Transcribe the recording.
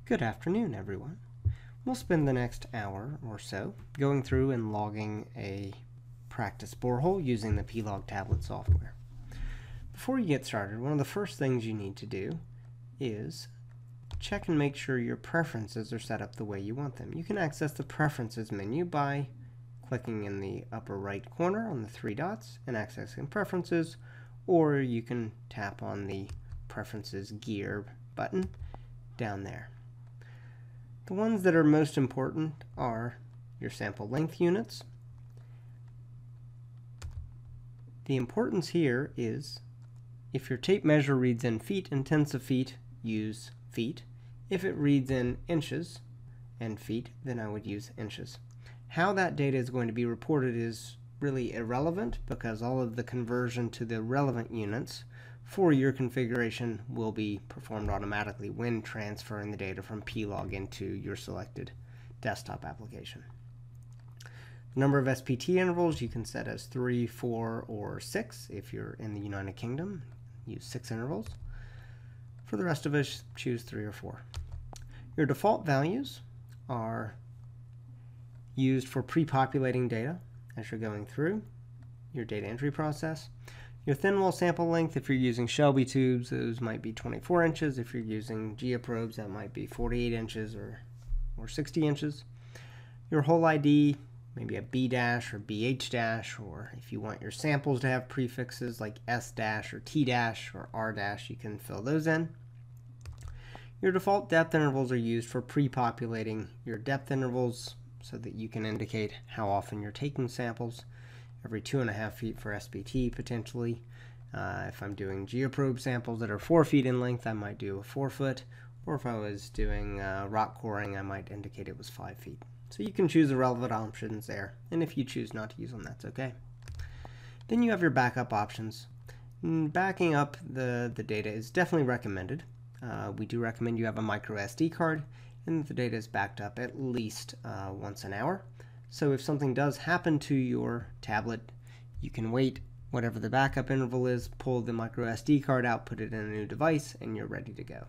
Good afternoon, everyone. We'll spend the next hour or so going through and logging a practice borehole using the pLog tablet software. Before you get started, one of the first things you need to do is check and make sure your preferences are set up the way you want them. You can access the Preferences menu by clicking in the upper right corner on the three dots and accessing Preferences, or you can tap on the Preferences gear button down there. The ones that are most important are your sample length units. The importance here is if your tape measure reads in feet and tenths of feet, use feet. If it reads in inches and feet, then I would use inches. How that data is going to be reported is really irrelevant because all of the conversion to the relevant units for your configuration will be performed automatically when transferring the data from pLog into your selected desktop application. The number of SPT intervals you can set as 3, 4, or 6 if you're in the United Kingdom. Use 6 intervals. For the rest of us, choose 3 or 4. Your default values are used for pre-populating data as you're going through your data entry process. Your thin wall sample length, if you're using Shelby tubes, those might be 24 inches. If you're using geoprobes, that might be 48 inches or 60 inches. Your hole ID, maybe a B dash or BH dash, or if you want your samples to have prefixes like S dash or T dash or R dash, you can fill those in. Your default depth intervals are used for pre-populating your depth intervals so that you can indicate how often you're taking samples. Every 2.5 feet for SPT potentially. If I'm doing geoprobe samples that are 4 feet in length, I might do a 4 foot, or if I was doing rock coring, I might indicate it was 5 feet. So you can choose the relevant options there, and if you choose not to use them, that's okay. Then you have your backup options. Backing up the data is definitely recommended. We do recommend you have a micro SD card, and the data is backed up at least once an hour. So if something does happen to your tablet, you can wait whatever the backup interval is, pull the micro SD card out, put it in a new device, and you're ready to go.